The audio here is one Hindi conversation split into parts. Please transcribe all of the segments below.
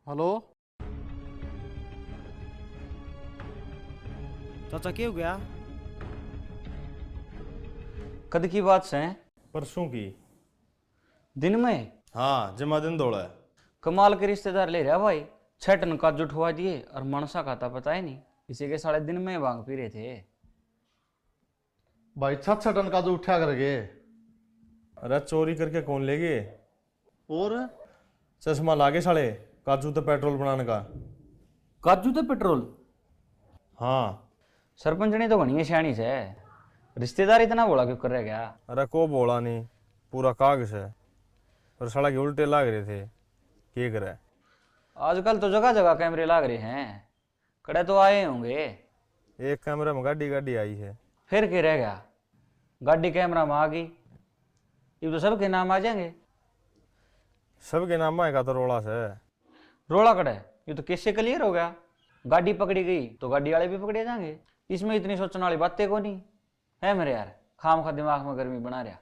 हेलो। चाचा क्या हो गया? कद की बात से? परसों की। दिन में? हाँ, जन्मदिन दौड़ा है। कमाल के रिश्तेदार ले रहा भाई। 6 टन काजू उठवा दिए और मनसा खाता पता ही नहीं। इसी के साले दिन में भांग पी रहे थे। भाई 6 टन का जो उठा कर गए। अरे चोरी करके कौन ले गए? और चश्मा लागे साले, काजू तो पेट्रोल बनाने का। काजू तो पेट्रोल? हाँ। सरपंचनी तो बनी है सियाणी से। रिश्तेदार इतना बोला क्यों कर रहा क्या? अरे को बोला नहीं, पूरा कागज है। और साला के उल्टे लाग रहे थे, क्या करे। आजकल तो जगह जगह कैमरे लाग रहे हैं। कड़े तो आए होंगे। एक कैमरा में गाड़ी गाड़ी आई है। फिर क्या रह गया? गाड़ी कैमरा में आ गई, ये तो सबके नाम आ जाएंगे। सबके नाम आएगा तो रोड़ा से। रोड़ा कड़े, ये तो कैसे क्लियर हो गया। गाड़ी पकड़ी गई तो गाड़ी वाले भी पकड़े जाएंगे। इसमें इतनी सोचने वाली बातें को नहीं है मेरे यार। खाम खा दिमाग में गर्मी बना रहा।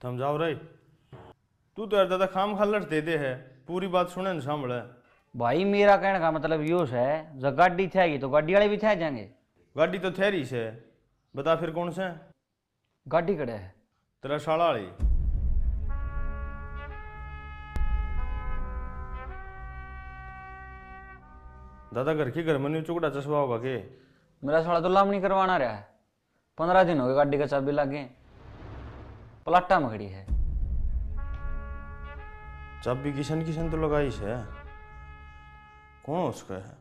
थम जाओ रे। तू तो यार दादा खाम खा लड़ते दे है, पूरी बात सुने न सामने। भाई मेरा कहने का मतलब यो है, जब गाड़ी थेगी तो गाड़ी वाले भी थे जाएंगे। गाड़ी तो थेरी से, बता फिर कौन से? गाड़ी कड़े है? तेरा साला वाली। दादा घर की घर में नहीं चुकड़ा चश्मा होगा के? मेरा साला तो लामनी करवाना रहा है। 15 दिन हो गए गाड़ी का चाबी लागे, पलाटा में खड़ी है। चाबी किशन किशन तो लगाई से। कौन उसका है?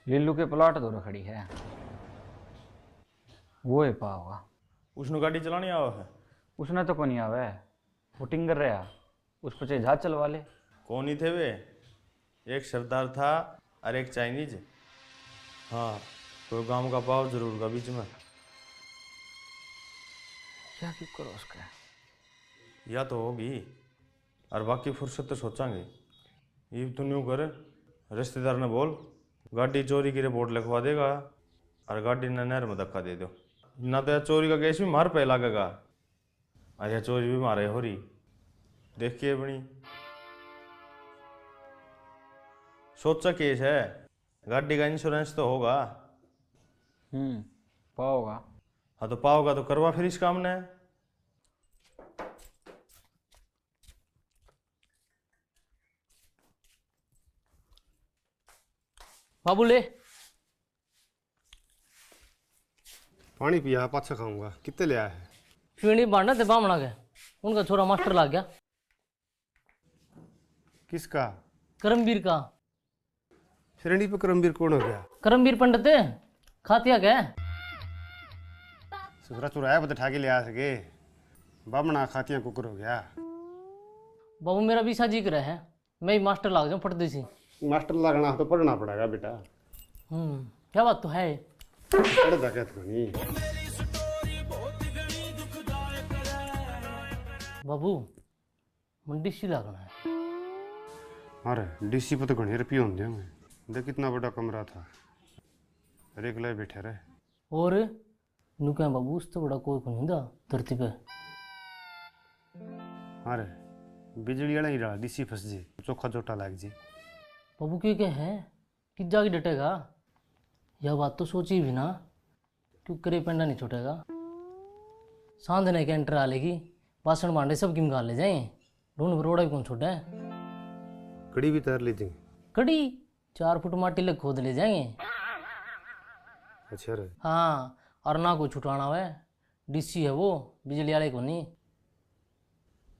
लिल्लू के प्लाट तो खड़ी है, वो है पा होगा। उसने गाड़ी चलानी आवा है? उसने तो को नहीं आवे, वो टिंगर रहा। उसको चाहे जहाज चलवा ले। कौन ही थे वे? एक सरदार था और एक चाइनीज। हाँ, कोई गांव का पाव जरूर का बीच में। क्या क्यों करो उसका? या तो होगी, और बाकी फुर्सत तो सोचांगे। ये तो न्यू कर, रिश्तेदार ने बोल गाड़ी चोरी की रिपोर्ट लिखवा देगा और गाड़ी ने नहर में धक्का दे दो। ना तो यार चोरी का केस भी मार पे लगेगा, और यह चोरी भी मारे हो रही। देख के बनी सोचा केस है। गाड़ी का इंश्योरेंस तो होगा। पा होगा। हाँ तो पाओगा तो करवा फिर इस काम ने। बाबू ले। पानी पिया पाछा खाऊंगा। कितने ले आया है? पीणी बांटा थे बामणा के, उनका छोरा मास्टर लाग गया। किसका? करमवीर का। श्रेणी पे करमवीर कौन हो गया? करमवीर पंडित खातिया के। ससुरा चुराया पता ठाके ले आ सके। बामणा खातियां कुकर हो गया। बाबू मेरा भी साजी करे है, मैं ही मास्टर लाग जाऊँ फटदी सी। मास्टर लगना तो पढ़ना पड़ेगा बेटा। क्या बात तो है। पढ़ जाके तो नहीं। बाबू मंडी सी लागना है। अरे डीसी पे तो घने रुपये होंगे हमें। देख कितना बड़ा कमरा था, एक लाए बैठे रहे। और नु क्या बाबू, उस तो बड़ा कोई को नहीं था धरती पे। अरे बिजली वाला ही रहा, डीसी फंस जी, चोखा चोटा लाग जी। बाबू क्या है कि जाके डटेगा। यह बात तो सोची भी ना, क्यों करे पेंडा नहीं छूटेगा। सांधने के एंटर आ लेगी, बासन भांडे सब की निकाल ले जाए। ढूंढ रोड़ा भी कौन छोटा है। कड़ी भी तैर लीजिए। कड़ी 4 फुट माटी लग खोद ले जाएंगे। अच्छा रे। हाँ, और ना कोई छुटाना है। डीसी है वो, बिजली वाले को नहीं।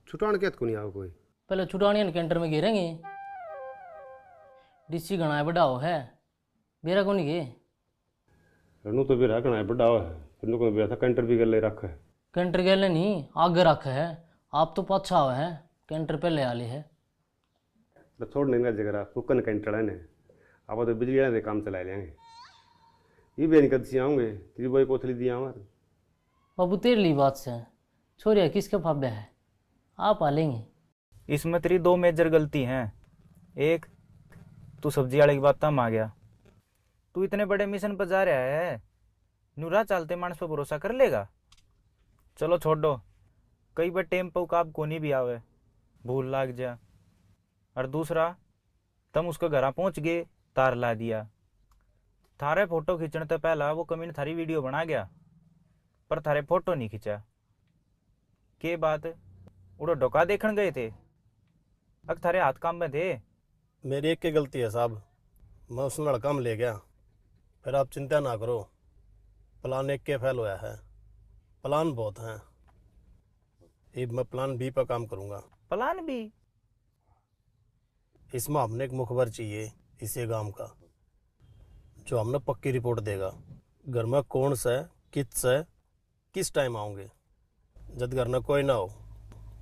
छुटान क्या को नहीं आओ कोई। पहले छुटानी कैंटर में गिरेंगे। डीसी घना बड़ा हो है, बेरा को नहीं गे। रनू तो भी रखना है बड़ा है। रनू को भी था कैंटर भी कर ले रखा है। कैंटर गले नहीं आगे रखा है। आप तो पाछा हो है, कैंटर पहले आले है। तो छोड़ नहीं जगह कुकन कैंटर है ने। आप तो बिजली वाले काम चला लेंगे। ये भी नहीं कद आऊँगे, तेरी बोई कोथली दिया हमारे। बाबू तेरे लिए बात से छोरिया किसके फाबे है, आप आ लेंगे। इसमें तेरी 2 मेजर गलती हैं। एक, तू सब्जी वाले की बात तम आ गया। तू इतने बड़े मिशन पर जा रहा है, नूरा चालते मानस पर भरोसा कर लेगा? चलो छोड़ दो, कई बार टेम्पो काब कोनी भी आवे, भूल लाग जा। और दूसरा, तुम उसके घर पहुंच गए, तार ला दिया। थारे फोटो खींचने तो पहला वो कमीने थारी वीडियो बना गया, पर थारे फोटो नहीं खींचा। के बात उड़ो डोका देखने गए थे, अग थारे हाथ काम में थे। मेरी एक की गलती है साहब, मैं उस लड़का में ले गया। फिर आप चिंता ना करो, प्लान एक के फेल हुआ है, प्लान बहुत हैं। अब मैं प्लान बी पर काम करूंगा। प्लान भी? इसमें हमने एक मुखबर चाहिए इसी गांव का, जो हमने पक्की रिपोर्ट देगा घर में कौन से किस टाइम आऊँगे। जब घर में कोई ना हो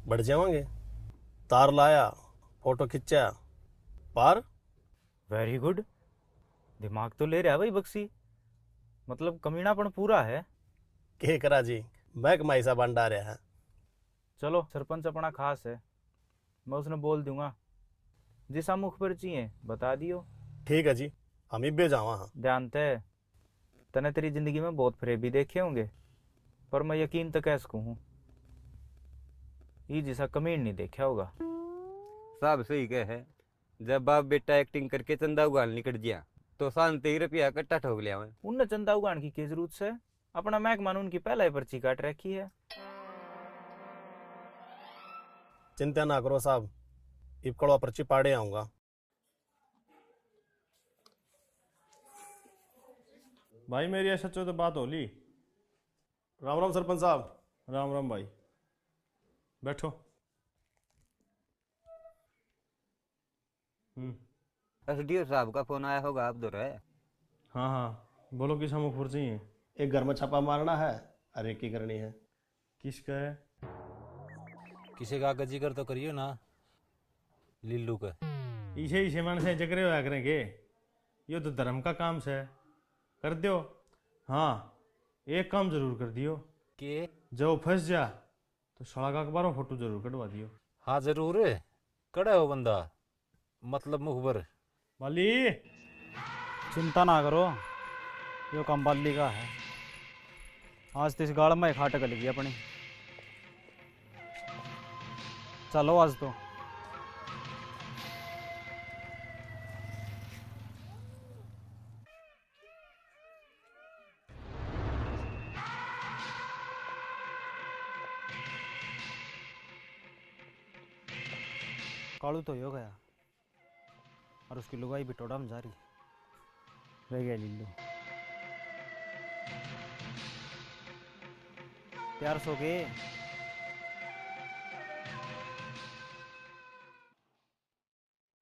बढ़ जाएंगे। तार लाया, फोटो खिंचा, पार। वेरी गुड, दिमाग तो ले रहा भाई बक्सी, मतलब कमीनापन पूरा है। के करा जी, मैं कमाई सा बंडा रहा है। चलो सरपंच अपना खास है, मैं उसने बोल दूंगा जिस मुख पर चाहिए बता दियो। ठीक है जी, हम ही बे जावा। हाँ जानते है तने तेरी जिंदगी में बहुत फरेबी देखे होंगे, पर मैं यकीन तो कह सकूं हूँ ये जैसा कमीन नहीं देखा होगा। साहब सही कहे है, जब बाप बेटा एक्टिंग करके चंदा उगाल निकट गया तो शांति ही रुपया कट्टा ठोक लिया मैं। उनने चंदा उगान की क्या जरूरत है, अपना महकमान उनकी पहला ही पर्ची काट रखी है। चिंता ना करो साहब, इपकड़वा पर्ची पाड़े आऊंगा। भाई मेरी ऐसा तो बात होली। राम राम सरपंच साहब। राम राम भाई, बैठो। एसडीओ साहब का फोन आया होगा, आप दो रहे। हाँ हाँ, बोलो किस हम खुर चाहिए। एक घर में छापा मारना है और एक की करनी है। किसका है? किसी का जिक्र तो करियो ना, लिल्लू का। इसे मन से जकरे होया करेंगे, ये तो धर्म का काम से कर दियो। हाँ एक काम जरूर कर दियो के जब फंस जा तो सड़क अखबारों फोटो जरूर कटवा दियो। हाँ जरूर है, कड़ा हो बंदा, मतलब मुखबर। वाली चिंता ना करो, यो काम बाली का है। आज तो इस गाड़ में खाट गल गई अपनी। चलो आज तो कालू तो हो गया और उसकी लुगाई भी टोडा में जा रही रह गया लिल्लू। प्यार सो के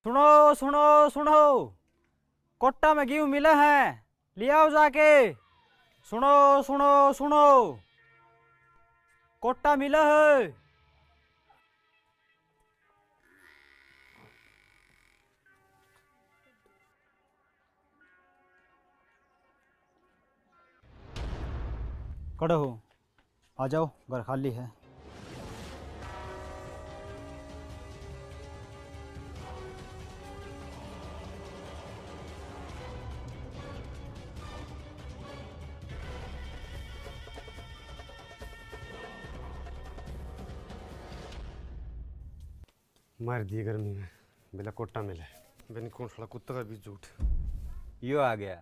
सुनो सुनो सुनो, कोट्टा में गेहूं मिला है, ले आओ जाके। सुनो सुनो सुनो, कोट्टा मिला है। खड़े हो, आ जाओ, घर खाली है। मार दी गर्मी में, बेला कोटा मिले। बेनी कौन साला कुत्ता का भी झूठ। यो आ गया।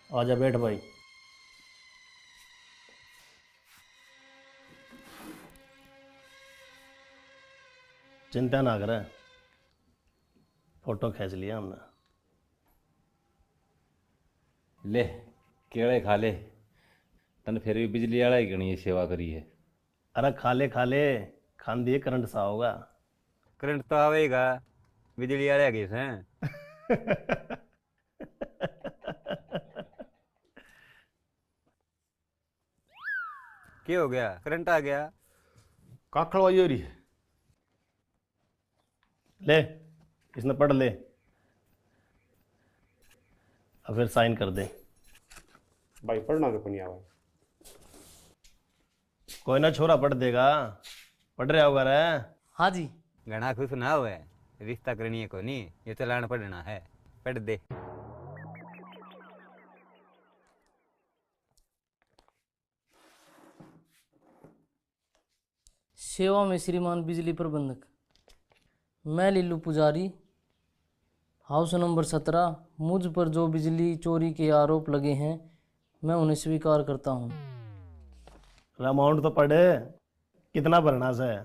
आजा बैठ भाई। चिंता ना करे, फोटो खींच लिया हमने। ले केड़े खा ले, तन फिर भी बिजली वाला ही गणी सेवा करी है। अरे खा ले खान दिए करंट सा होगा। करंट तो आवेगा, बिजली आ रहा किस हैं। क्या हो गया, करंट आ गया? काखड़वाई हो रही है। ले इसने पढ़ ले, अब फिर साइन कर दे। भाई पढ़ना तो नहीं आवा। कोई ना छोरा पढ़ देगा, पढ़ रहा होगा रे। हाँ जी। घना खुश ना हुए, रिश्ता करनी है को नहीं, ये चलान पड़ना है। पढ़ दे। सेवा में श्रीमान बिजली प्रबंधक। मैं लीलू पुजारी, हाउस नंबर 17। मुझ पर जो बिजली चोरी के आरोप लगे हैं मैं उन्हें स्वीकार करता हूँ। अमाउंट तो पढ़े, कितना भरना से?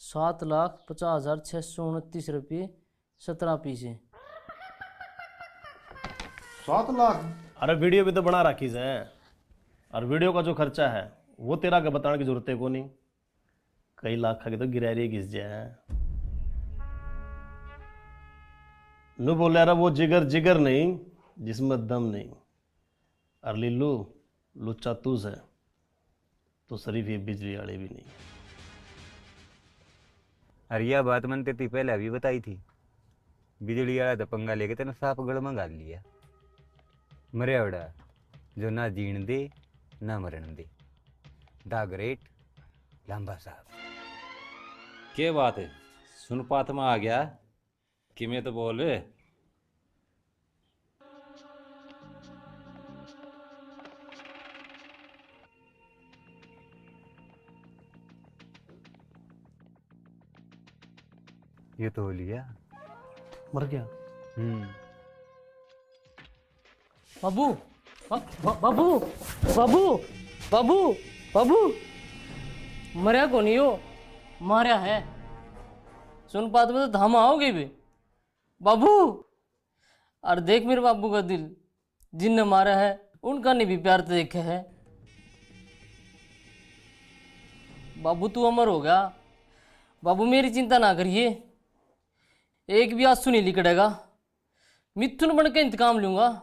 7,50,629 रुपये 17 पैसे। 7 लाख? अरे वीडियो भी तो बना रखी से, और वीडियो का जो खर्चा है वो तेरा का बताने की जरूरत है को नहीं। कई लाख का तो गिरारी घिस जाए। नु बोल रहा वो जिगर जिगर नहीं जिसमें दम नहीं। और लीलू लुच्चा तू से तो शरीफ ये बिजली वाले भी नहीं। अरे यह बात मैंने तेती पहले अभी बताई थी। बिजली वाला तो पंगा लेके तेने साफ गड़ मंगा लिया। मरे उड़ा जो ना जीण दे ना मरण दे। द ग्रेट लांबा साहब। क्या बात है, सुन पात में आ गया कि मैं तो बोल रहे। ये तो हो लिया। मर गया। बाबू बाबू बाबू बाबू बाबू मरिया को नहीं हो, मारिया है। सुन पात में तो धामा आओगे भी बाबू। और देख मेरे बाबू का दिल, जिनने मारा है उनका नहीं भी प्यार तो देखे है। बाबू तू अमर हो गया। बाबू मेरी चिंता ना करिए, एक भी आंसू नहीं लिकड़ेगा। मिथुन बन के इंतकाम लूंगा,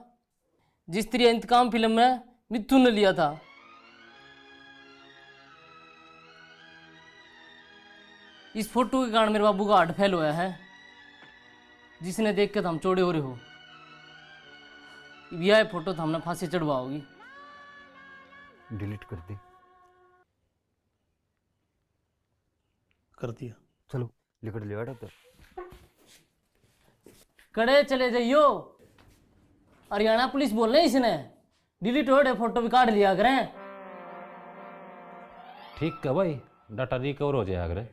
जिस तरह इंतकाम फिल्म में मिथुन ने लिया था। इस फोटो के कारण मेरे बाबू का हार्ट फेल हुआ है, जिसने देख के तो हम चौड़े हो रहे हो। यह फोटो तो हमने फांसी चढ़वाओगी। डिलीट कर दे। कर दिया। चलो लिखट लिया तो कड़े चले जाइयो। हरियाणा पुलिस बोल रहे इसने डिलीट हो रहे फोटो भी काट लिया करें। ठीक है भाई, डाटा रिकवर हो जाएगा। अगर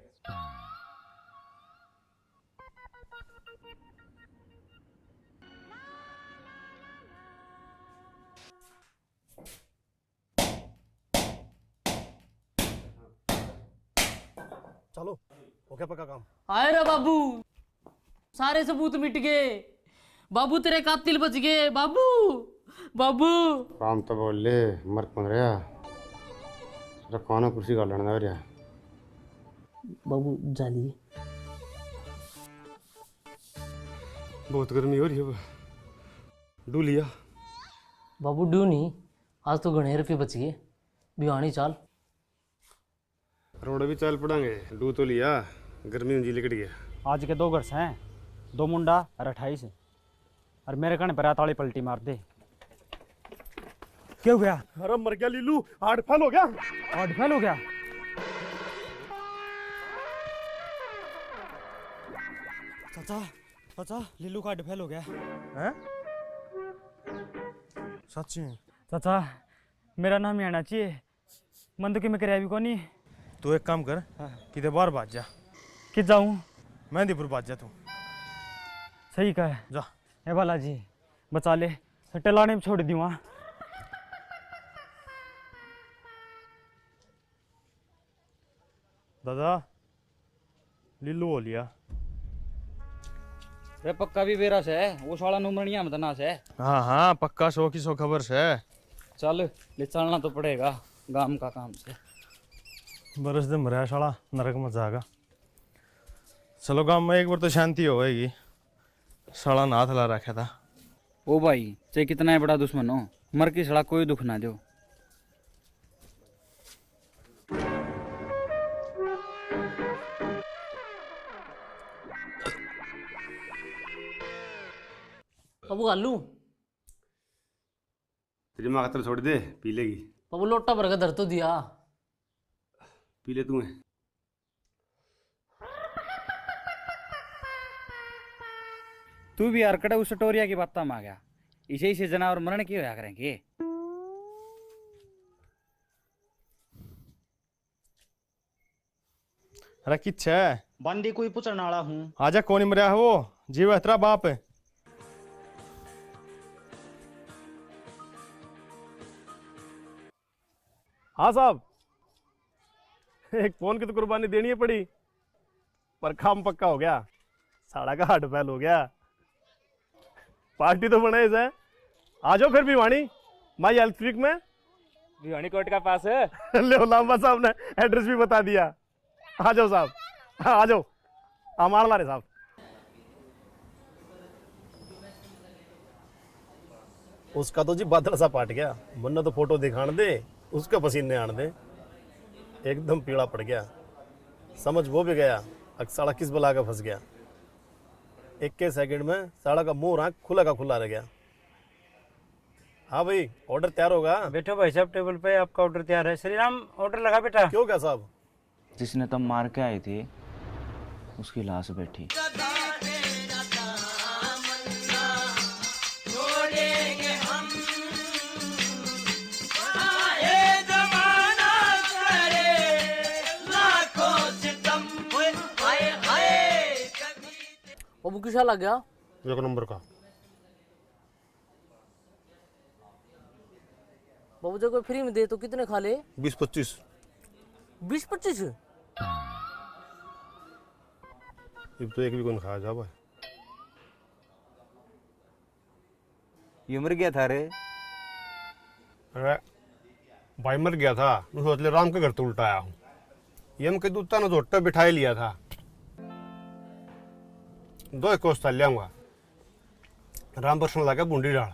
चलो हो गया पक्का काम। आए रे बाबू, सारे सबूत मिट गए। बाबू तेरे कातिल बच गए। बाबू बाबू काम तो बोल ले, मर कौन रहा? तेरा कौन कुर्सी का लड़ना हो रहा? बाबू जालिए। बहुत गर्मी हो रही है। डू लिया? बाबू ड्यू नहीं, आज तो घने रुपये बच गए। भिवानी चाल। रोड भी चल पड़ांगे। डू तो लिया, गर्मी में जी लिकट गया। आज के 2 घर से हैं, 2 मुंडा और 28। और मेरे कण पर ताली पलटी मार दे। क्या हो गया? अरे मर गया लीलू, हार्ट फेल हो गया। हार्ट फेल हो गया? चाचा चाचा लीलू का हार्ट फेल हो गया। हैं? सच्ची? चाचा मेरा नाम ही आना चाहिए, मन तो कि मैं कराया भी को नहीं। तू एक काम कर, किधर बाहर भाग जा। कि जाऊं? मेहंदीपुर भाग जा तू। सही कहा है। जा। ए बालाजी बचा ले, सट्टे लाने में छोड़ दूँ। दादा लीलू हो लिया। रे पक्का भी बेरा से वो साला नुमरणिया में तना से। हाँ हाँ पक्का 100 की 100 खबर से। चल ले चलना तो पड़ेगा, गांव का काम से। बरस दिन मरा साला नरक में जाएगा। चलो गांव में एक बार तो शांति होएगी। साला ना हाथ ला रखा था। ओ भाई चाहे कितना ही बड़ा दुश्मन हो, मर की सड़ा कोई दुख ना दो। बाबू आलू तेरी माँ खातर छोड़ दे, पी लेगी। बाबू लोटा भर के धर तो दिया। पी ले तू है। तू भी यार कड़े उस टोरिया की बात में आ गया। इसे इसे जनावर मरण क्यों होया करेंगे। अरे किच्छा है बंदी कोई पुछण वाला हूँ। आजा कौन मरिया है वो जीव है तेरा बाप है। हाँ साहब एक फोन की तो कुर्बानी देनी ही पड़ी पर काम पक्का हो गया। साड़ा का हार्ट फेल हो गया। पार्टी तो बने इसे आ जाओ फिर भिवानी माई हेल्थ वीक में। भिवानी कोर्ट का पास है। ले लांबा साहब ने एड्रेस भी बता दिया। आ जाओ साहब हाँ आ जाओ मार लारे साहब। उसका तो जी बादल सा पाट गया, वरना तो फोटो दिखाने दे उसके पसीने आने दे, एकदम पीला पड़ गया। समझ वो भी गया अब साला किस बला का फंस गया। 21 सेकंड में साला का मुंह आँख खुला का खुला रह गया। हाँ भाई ऑर्डर तैयार होगा। बैठो भाई साहब टेबल पे, आपका ऑर्डर तैयार है। श्री राम ऑर्डर लगा बेटा। क्यों क्या साहब? जिसने तुम मार के आए थे उसकी लाश बैठी। बाबू किसा लग गया? एक नंबर का। बाबू जब कोई फ्री में दे तो कितने खा ले? 20-25। 20-25? अब तो एक भी कौन खाया जा भाई। ये मर गया था रे। अरे भाई मर गया था, मैं सोच ले राम के घर तो उल्टा आया हूँ। यम के दूता ने झोट्टा बिठाई लिया था। 2 कोस्ता लियाऊंगा। राम परसों लगा बूंदी डाल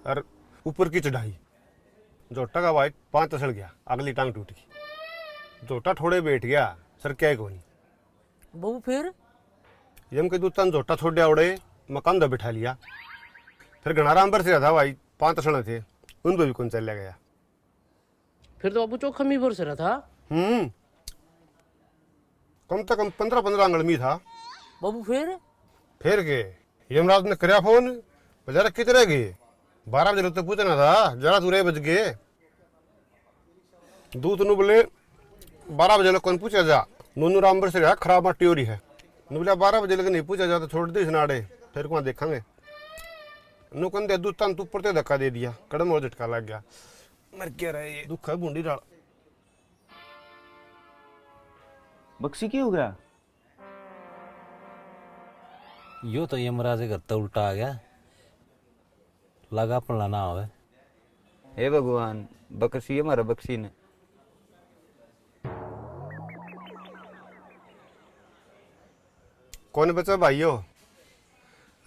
और ऊपर की चढ़ाई। झोट्टा का भाई 5 तसल गया, अगली टांग टूट गई। झोट्टा थोड़े बैठ गया, सर क्या को नहीं। बाबू फिर? यम के दूता ने झोट्टा छोड़ दिया उड़े, मकान दा बिठा लिया। फिर घना राम पर से था भाई 5 तसने थे, उन पर भी कौन चल गया। फिर तो बाबू चौखा मी पर से रहा था। कम से कम 15-15 आंगल में था। बाबू फिर के यमराज ने कराया फोन, बेचारा कितने गए 12 बजे तो पूछना था, जरा दूर बज गए। दूत नु बोले 12 बजे कौन पूछा जा, नूनू रामबर से रहा खराब माटी हो रही है। नु बोला 12 बजे नहीं पूछा जा तो छोड़ दे नाड़े, फिर वहां देखेंगे। नु कहते दूत तू ऊपर ते धक्का दे दिया, कदम और झटका लग गया, मर क्या रहे। दुख है बूंदी डाल। बक्सी क्यों हो गया? यो तो यमराज के घर तो उल्टा आ गया। लगा पड़ना ना होवे। हे भगवान बक्सी हमारा बक्सी ने। कौन बचा भाइयों?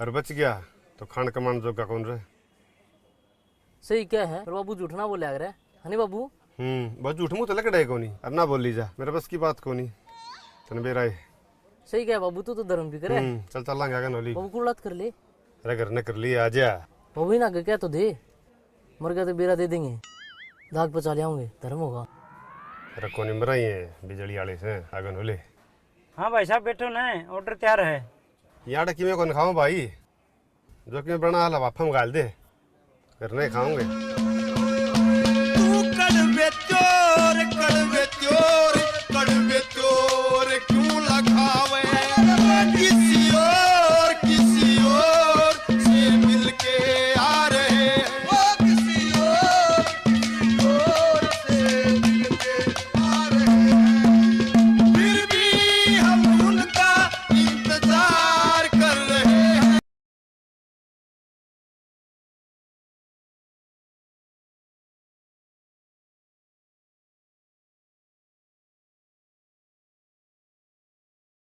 और बच गया तो खान कमान जोगा कौन रहे। सही क्या है? पर बाबू झूठ ना बोले अगर है नी बाबू? बस झूठ मुँह तो लग रहा कोनी और ना बोल ली जा, मेरे बस की बात कोनी। तन बेरा सही क्या बाबू, तू तो धर्म भी करे। चल चलांगे आगे नौली। बाबू कुलात कर ले। अरे करने कर लिया, आ जा। बाबू ही ना क्या तो दे, मर गया तो बेरा दे देंगे, दाग पचा ले आऊंगे, धर्म होगा। अरे कौन मरा ही है बिजली वाले से आगे नौले। हाँ भाई साहब बैठो ना, ऑर्डर तैयार है। यार कि मैं कौन खाऊं भाई, जो कि मैं बना हाल वाफा में गाल दे करने खाऊंगे।